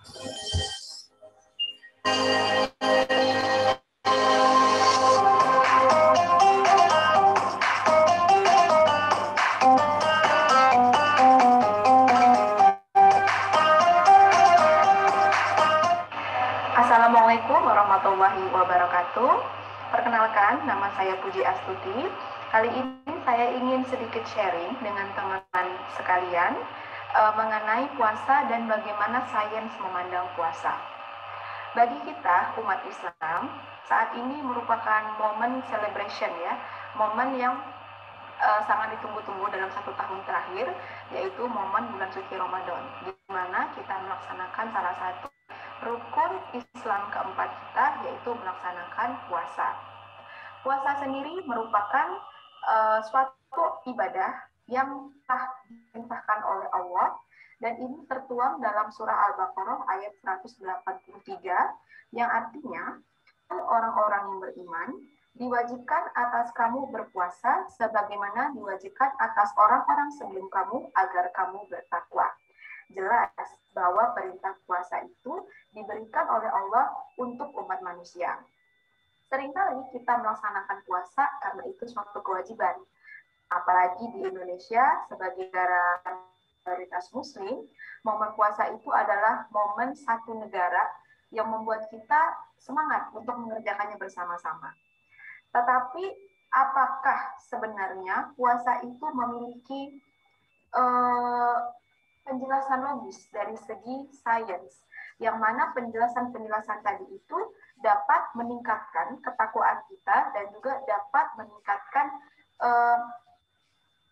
Assalamualaikum warahmatullahi wabarakatuh. Perkenalkan, nama saya Puji Astuti. Kali ini saya ingin sedikit sharing dengan teman-teman sekalian mengenai puasa dan bagaimana sains memandang puasa. Bagi kita, umat Islam, saat ini merupakan momen celebration ya, momen yang sangat ditunggu-tunggu dalam 1 tahun terakhir, yaitu momen bulan suci Ramadan, di mana kita melaksanakan salah satu rukun Islam keempat kita, yaitu melaksanakan puasa. Puasa sendiri merupakan suatu ibadah yang telah diperintahkan oleh Allah, dan ini tertuang dalam surah Al-Baqarah ayat 183, yang artinya orang-orang yang beriman diwajibkan atas kamu berpuasa sebagaimana diwajibkan atas orang-orang sebelum kamu agar kamu bertakwa. Jelas bahwa perintah puasa itu diberikan oleh Allah untuk umat manusia. Seringkali kita melaksanakan puasa karena itu suatu kewajiban. Apalagi di Indonesia sebagai negara mayoritas muslim, momen puasa itu adalah momen satu negara yang membuat kita semangat untuk mengerjakannya bersama-sama. Tetapi apakah sebenarnya puasa itu memiliki penjelasan logis dari segi sains, yang mana penjelasan-penjelasan tadi itu dapat meningkatkan ketakwaan kita dan juga dapat meningkatkan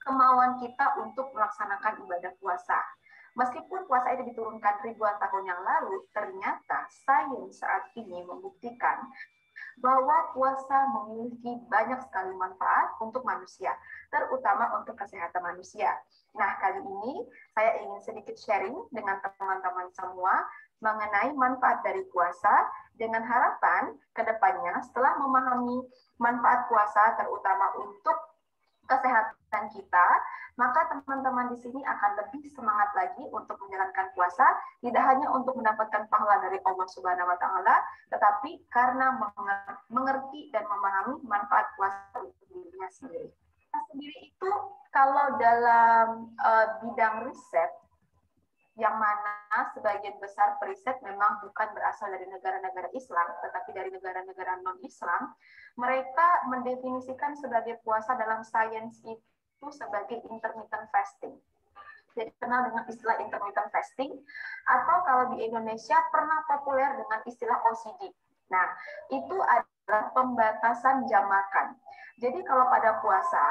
kemauan kita untuk melaksanakan ibadah puasa. Meskipun puasa itu diturunkan ribuan tahun yang lalu, ternyata sains saat ini membuktikan bahwa puasa memiliki banyak sekali manfaat untuk manusia, terutama untuk kesehatan manusia. Nah, kali ini saya ingin sedikit sharing dengan teman-teman semua mengenai manfaat dari puasa, dengan harapan ke depannya setelah memahami manfaat puasa terutama untuk kesehatan kita, maka teman-teman di sini akan lebih semangat lagi untuk menjalankan puasa, tidak hanya untuk mendapatkan pahala dari Allah Subhanahu wa taala, tetapi karena mengerti dan memahami manfaat puasa untuk dirinya sendiri. Sendiri itu kalau dalam bidang riset, yang mana sebagian besar periset memang bukan berasal dari negara-negara Islam, tetapi dari negara-negara non-Islam, mereka mendefinisikan sebagai puasa dalam sains itu sebagai intermittent fasting. Jadi kenal dengan istilah intermittent fasting, atau kalau di Indonesia pernah populer dengan istilah OCD. Nah, itu adalah pembatasan jam makan. Jadi kalau pada puasa,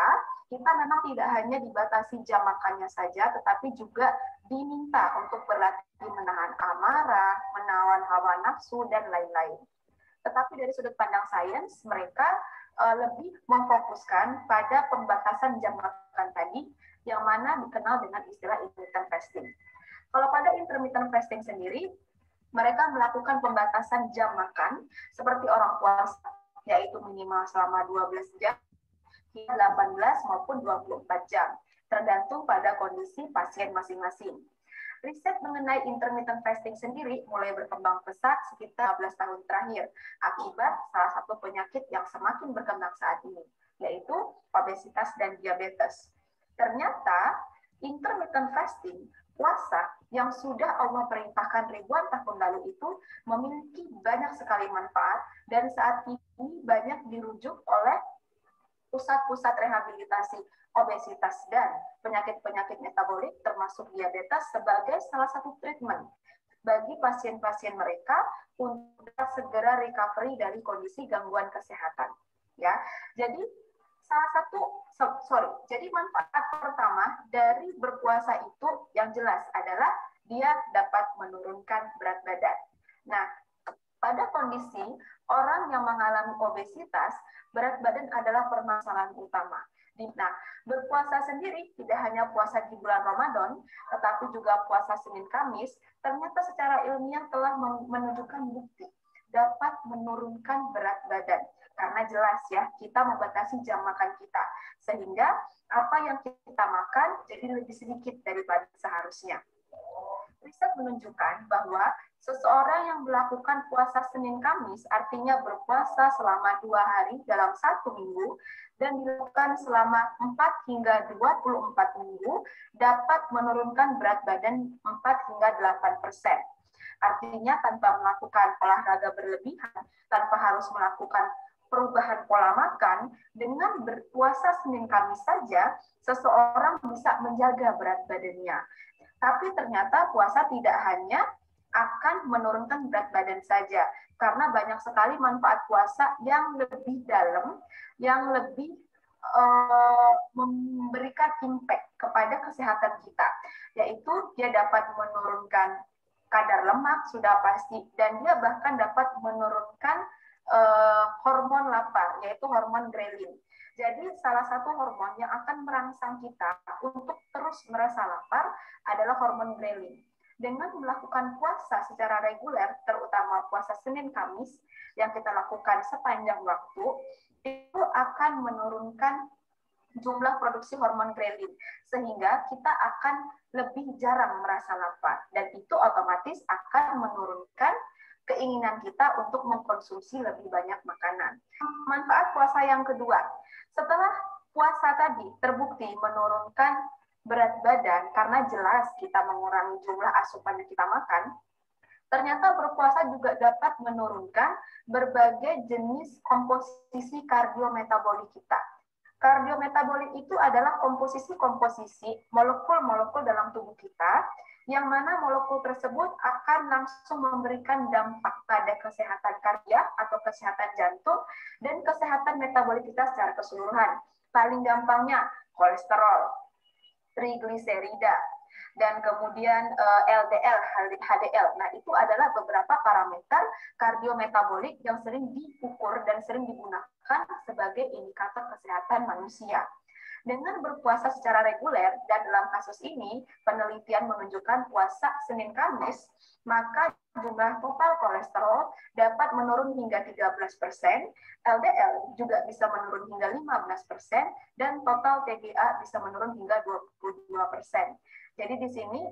kita memang tidak hanya dibatasi jam makannya saja, tetapi juga diminta untuk berlatih menahan amarah, menahan hawa nafsu, dan lain-lain. Tetapi dari sudut pandang sains, mereka lebih memfokuskan pada pembatasan jam makan tadi, yang mana dikenal dengan istilah intermittent fasting. Kalau pada intermittent fasting sendiri, mereka melakukan pembatasan jam makan seperti orang puasa, yaitu minimal selama 12 jam, 18 maupun 24 jam, tergantung pada kondisi pasien masing-masing. Riset mengenai intermittent fasting sendiri mulai berkembang pesat sekitar 15 tahun terakhir, akibat salah satu penyakit yang semakin berkembang saat ini, yaitu obesitas dan diabetes. Ternyata intermittent fasting, puasa yang sudah Allah perintahkan ribuan tahun lalu itu memiliki banyak sekali manfaat, dan saat ini banyak dirujuk oleh pusat-pusat rehabilitasi obesitas dan penyakit-penyakit metabolik termasuk diabetes sebagai salah satu treatment bagi pasien-pasien mereka untuk segera recovery dari kondisi gangguan kesehatan. Ya, jadi jadi manfaat pertama dari berpuasa itu yang jelas adalah dia dapat menurunkan berat badan. Nah, pada kondisi orang yang mengalami obesitas, berat badan adalah permasalahan utama. Nah, berpuasa sendiri tidak hanya puasa di bulan Ramadan, tetapi juga puasa Senin Kamis, ternyata secara ilmiah telah menunjukkan bukti dapat menurunkan berat badan. Karena jelas ya, kita membatasi jam makan kita. Sehingga apa yang kita makan jadi lebih sedikit daripada seharusnya. Riset menunjukkan bahwa seseorang yang melakukan puasa Senin Kamis, artinya berpuasa selama 2 hari dalam 1 minggu, dan dilakukan selama 4 hingga 24 minggu, dapat menurunkan berat badan 4 hingga 8%. Artinya tanpa melakukan olahraga berlebihan, tanpa harus melakukan perubahan pola makan, dengan berpuasa Senin Kamis saja, seseorang bisa menjaga berat badannya. Tapi ternyata puasa tidak hanya akan menurunkan berat badan saja, karena banyak sekali manfaat puasa yang lebih dalam, yang lebih memberikan impact kepada kesehatan kita, yaitu dia dapat menurunkan kadar lemak, sudah pasti, dan dia bahkan dapat menurunkan hormon lapar, yaitu hormon ghrelin. Jadi salah satu hormon yang akan merangsang kita untuk terus merasa lapar adalah hormon ghrelin. Dengan melakukan puasa secara reguler, terutama puasa Senin Kamis yang kita lakukan sepanjang waktu, itu akan menurunkan jumlah produksi hormon ghrelin, sehingga kita akan lebih jarang merasa lapar, dan itu otomatis akan menurunkan keinginan kita untuk mengkonsumsi lebih banyak makanan. Manfaat puasa yang kedua, setelah puasa tadi terbukti menurunkan berat badan karena jelas kita mengurangi jumlah asupan yang kita makan, ternyata berpuasa juga dapat menurunkan berbagai jenis komposisi kardiometabolik kita. Kardiometabolik itu adalah komposisi-komposisi molekul-molekul dalam tubuh kita, yang mana molekul tersebut akan langsung memberikan dampak pada kesehatan kardia atau kesehatan jantung dan kesehatan metabolik kita secara keseluruhan. Paling gampangnya kolesterol, trigliserida, dan kemudian LDL, HDL. Nah, itu adalah beberapa parameter kardiometabolik yang sering diukur dan sering digunakan sebagai indikator kesehatan manusia. Dengan berpuasa secara reguler, dan dalam kasus ini penelitian menunjukkan puasa Senin Kamis, maka jumlah total kolesterol dapat menurun hingga 13%, LDL juga bisa menurun hingga 15%, dan total TGA bisa menurun hingga 22%. Jadi di sini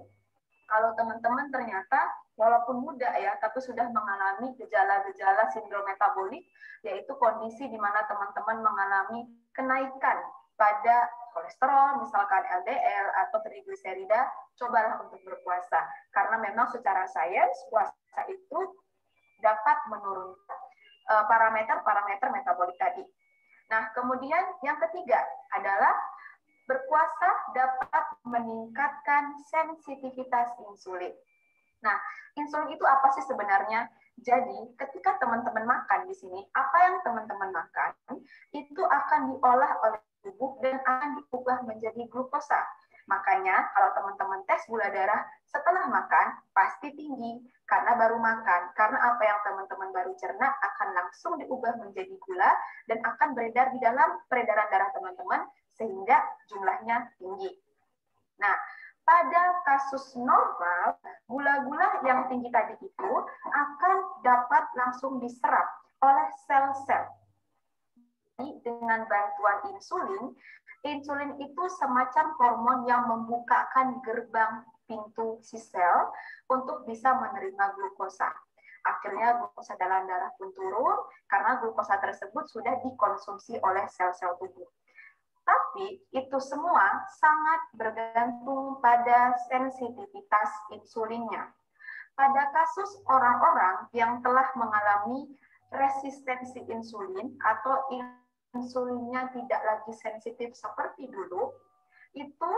kalau teman-teman ternyata walaupun muda ya, tapi sudah mengalami gejala-gejala sindrom metabolik, yaitu kondisi di mana teman-teman mengalami kenaikan pada kolesterol, misalkan LDL atau trigliserida, cobalah untuk berpuasa. Karena memang secara sains, puasa itu dapat menurunkan parameter-parameter metabolik tadi. Nah, kemudian yang ketiga adalah berpuasa dapat meningkatkan sensitivitas insulin. Nah, insulin itu apa sih sebenarnya? Jadi, ketika teman-teman makan di sini, apa yang teman-teman makan itu akan diolah oleh tubuh dan akan diubah menjadi glukosa. Makanya, kalau teman-teman tes gula darah setelah makan, pasti tinggi karena baru makan. Karena apa yang teman-teman baru cerna akan langsung diubah menjadi gula dan akan beredar di dalam peredaran darah teman-teman sehingga jumlahnya tinggi. Nah, pada kasus normal, gula-gula yang tinggi tadi itu akan dapat langsung diserap oleh sel-sel. Dengan bantuan insulin, insulin itu semacam hormon yang membukakan gerbang pintu si sel untuk bisa menerima glukosa. Akhirnya glukosa dalam darah pun turun karena glukosa tersebut sudah dikonsumsi oleh sel-sel tubuh. Tapi itu semua sangat bergantung pada sensitivitas insulinnya. Pada kasus orang-orang yang telah mengalami resistensi insulin atau insulinnya tidak lagi sensitif seperti dulu, itu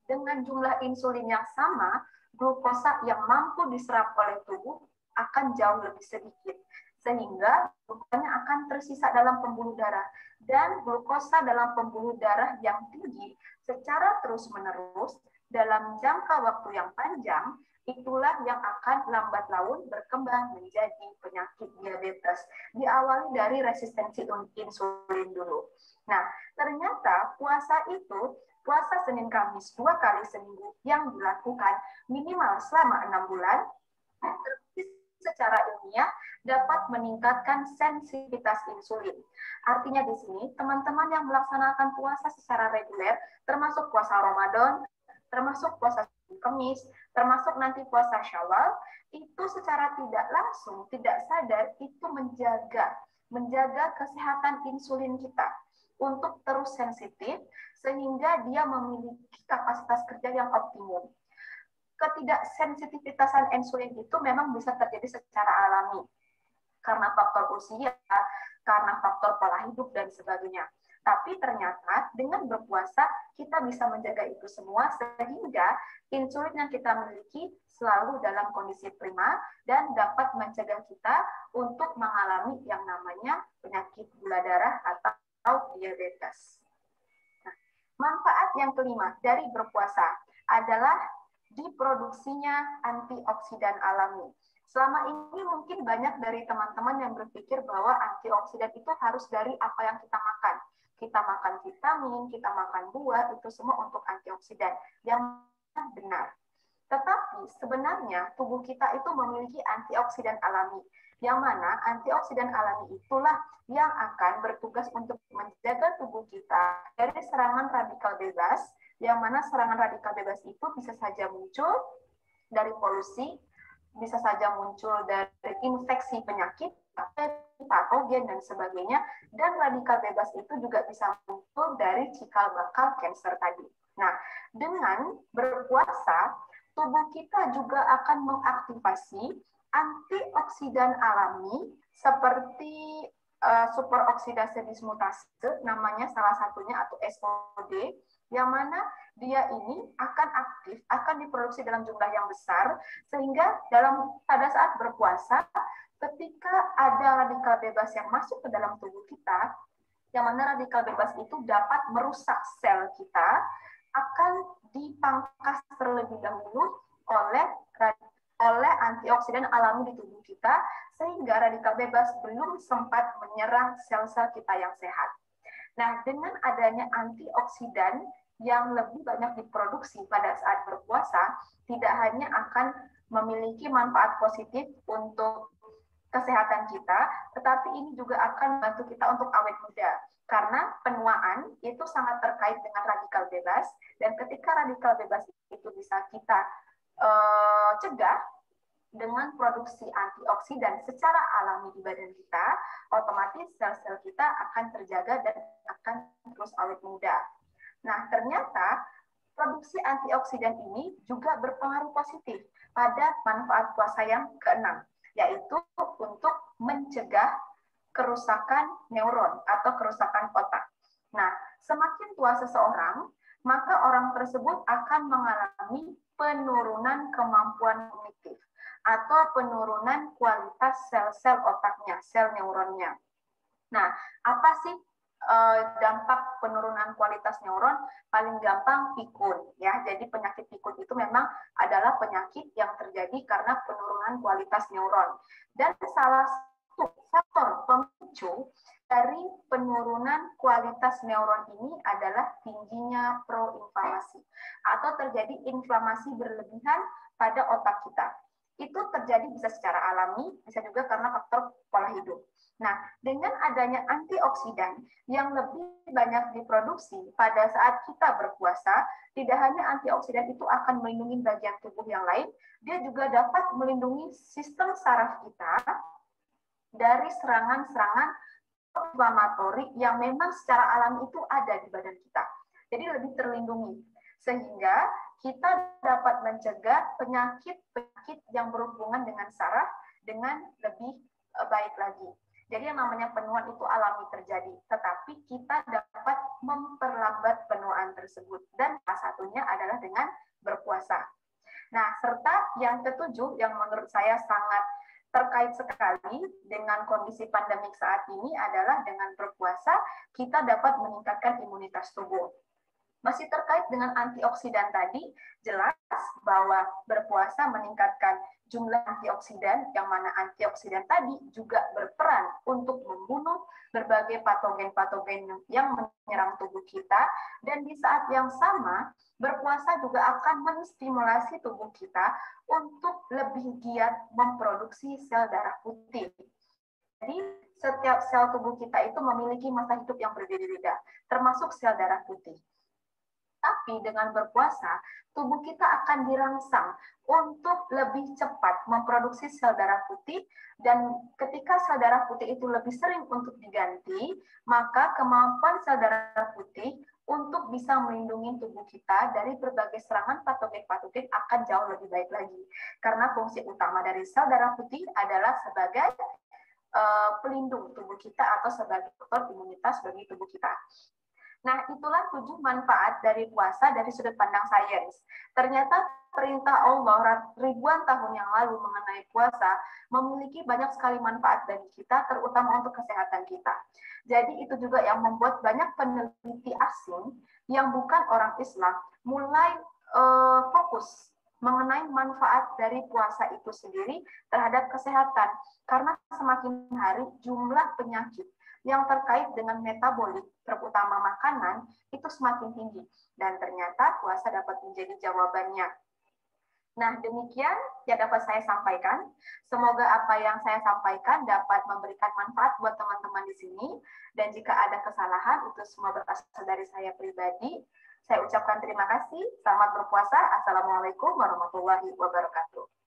dengan jumlah insulin yang sama, glukosa yang mampu diserap oleh tubuh akan jauh lebih sedikit, sehingga glukosanya akan tersisa dalam pembuluh darah. Dan glukosa dalam pembuluh darah yang tinggi secara terus-menerus dalam jangka waktu yang panjang, itulah yang akan lambat laun berkembang menjadi penyakit diabetes. Diawali dari resistensi insulin dulu. Nah, ternyata puasa itu, puasa Senin Kamis 2 kali seminggu yang dilakukan minimal selama 6 bulan, secara ilmiah dapat meningkatkan sensitivitas insulin. Artinya di sini, teman-teman yang melaksanakan puasa secara reguler, termasuk puasa Ramadan, termasuk puasa Kamis, termasuk nanti puasa Syawal, itu secara tidak langsung, tidak sadar, itu menjaga kesehatan insulin kita untuk terus sensitif, sehingga dia memiliki kapasitas kerja yang optimum. Ketidaksensitivitasan insulin itu memang bisa terjadi secara alami, karena faktor usia, karena faktor pola hidup, dan sebagainya. Tapi ternyata dengan berpuasa, kita bisa menjaga itu semua, sehingga insulin yang kita miliki selalu dalam kondisi prima, dan dapat mencegah kita untuk mengalami yang namanya penyakit gula darah atau diabetes. Nah, manfaat yang kelima dari berpuasa adalah diproduksinya antioksidan alami. Selama ini mungkin banyak dari teman-teman yang berpikir bahwa antioksidan itu harus dari apa yang kita makan. Kita makan vitamin, kita makan buah, itu semua untuk antioksidan. Yang benar. Tetapi sebenarnya tubuh kita itu memiliki antioksidan alami. Yang mana antioksidan alami itulah yang akan bertugas untuk menjaga tubuh kita dari serangan radikal bebas, yang mana serangan radikal bebas itu bisa saja muncul dari polusi, bisa saja muncul dari infeksi penyakit, patogen, dan sebagainya, dan radikal bebas itu juga bisa muncul dari cikal bakal kanker tadi. Nah, dengan berpuasa, tubuh kita juga akan mengaktifasi antioksidan alami seperti superoksidase dismutase, namanya salah satunya, atau SOD, yang mana dia ini akan aktif, akan diproduksi dalam jumlah yang besar, sehingga pada saat berpuasa, ketika ada radikal bebas yang masuk ke dalam tubuh kita, yang mana radikal bebas itu dapat merusak sel kita, akan dipangkas terlebih dahulu oleh antioksidan alami di tubuh kita, sehingga radikal bebas belum sempat menyerang sel-sel kita yang sehat. Nah, dengan adanya antioksidan yang lebih banyak diproduksi pada saat berpuasa, tidak hanya akan memiliki manfaat positif untuk kesehatan kita, tetapi ini juga akan membantu kita untuk awet muda. Karena penuaan itu sangat terkait dengan radikal bebas, dan ketika radikal bebas itu bisa kita cegah dengan produksi antioksidan secara alami di badan kita, otomatis sel-sel kita akan terjaga dan akan terus awet muda. Nah, ternyata produksi antioksidan ini juga berpengaruh positif pada manfaat puasa yang keenam, yaitu untuk mencegah kerusakan neuron atau kerusakan otak. Nah, semakin tua seseorang, maka orang tersebut akan mengalami penurunan kemampuan kognitif atau penurunan kualitas sel-sel otaknya, sel neuronnya. Nah, apa sih dampak penurunan kualitas neuron? Paling gampang pikun, ya. Jadi penyakit pikun itu memang adalah penyakit yang terjadi karena penurunan kualitas neuron. Dan salah satu faktor pemicu dari penurunan kualitas neuron ini adalah tingginya proinflamasi atau terjadi inflamasi berlebihan pada otak kita. Itu terjadi bisa secara alami, bisa juga karena faktor pola hidup. Nah, dengan adanya antioksidan yang lebih banyak diproduksi pada saat kita berpuasa, tidak hanya antioksidan itu akan melindungi bagian tubuh yang lain, dia juga dapat melindungi sistem saraf kita dari serangan-serangan inflamatori yang memang secara alami itu ada di badan kita. Jadi lebih terlindungi. Sehingga kita dapat mencegah penyakit-penyakit yang berhubungan dengan saraf dengan lebih baik lagi. Jadi yang namanya penuaan itu alami terjadi, tetapi kita dapat memperlambat penuaan tersebut. Dan salah satunya adalah dengan berpuasa. Nah, serta yang ketujuh yang menurut saya sangat terkait sekali dengan kondisi pandemik saat ini adalah dengan berpuasa kita dapat meningkatkan imunitas tubuh. Masih terkait dengan antioksidan tadi, jelas bahwa berpuasa meningkatkan jumlah antioksidan, yang mana antioksidan tadi juga berperan untuk membunuh berbagai patogen-patogen yang menyerang tubuh kita, dan di saat yang sama, berpuasa juga akan menstimulasi tubuh kita untuk lebih giat memproduksi sel darah putih. Jadi, setiap sel tubuh kita itu memiliki masa hidup yang berbeda-beda, termasuk sel darah putih. Tapi dengan berpuasa, tubuh kita akan dirangsang untuk lebih cepat memproduksi sel darah putih, dan ketika sel darah putih itu lebih sering untuk diganti, maka kemampuan sel darah putih untuk bisa melindungi tubuh kita dari berbagai serangan patogen-patogen akan jauh lebih baik lagi. Karena fungsi utama dari sel darah putih adalah sebagai pelindung tubuh kita atau sebagai faktor imunitas bagi tubuh kita. Nah, itulah 7 manfaat dari puasa dari sudut pandang sains. Ternyata perintah Allah ribuan tahun yang lalu mengenai puasa memiliki banyak sekali manfaat bagi kita, terutama untuk kesehatan kita. Jadi itu juga yang membuat banyak peneliti asing yang bukan orang Islam mulai fokus mengenai manfaat dari puasa itu sendiri terhadap kesehatan. Karena semakin hari jumlah penyakit yang terkait dengan metabolik, terutama makanan, itu semakin tinggi. Dan ternyata puasa dapat menjadi jawabannya. Nah, demikian yang dapat saya sampaikan. Semoga apa yang saya sampaikan dapat memberikan manfaat buat teman-teman di sini. Dan jika ada kesalahan, itu semua berasal dari saya pribadi. Saya ucapkan terima kasih. Selamat berpuasa. Assalamualaikum warahmatullahi wabarakatuh.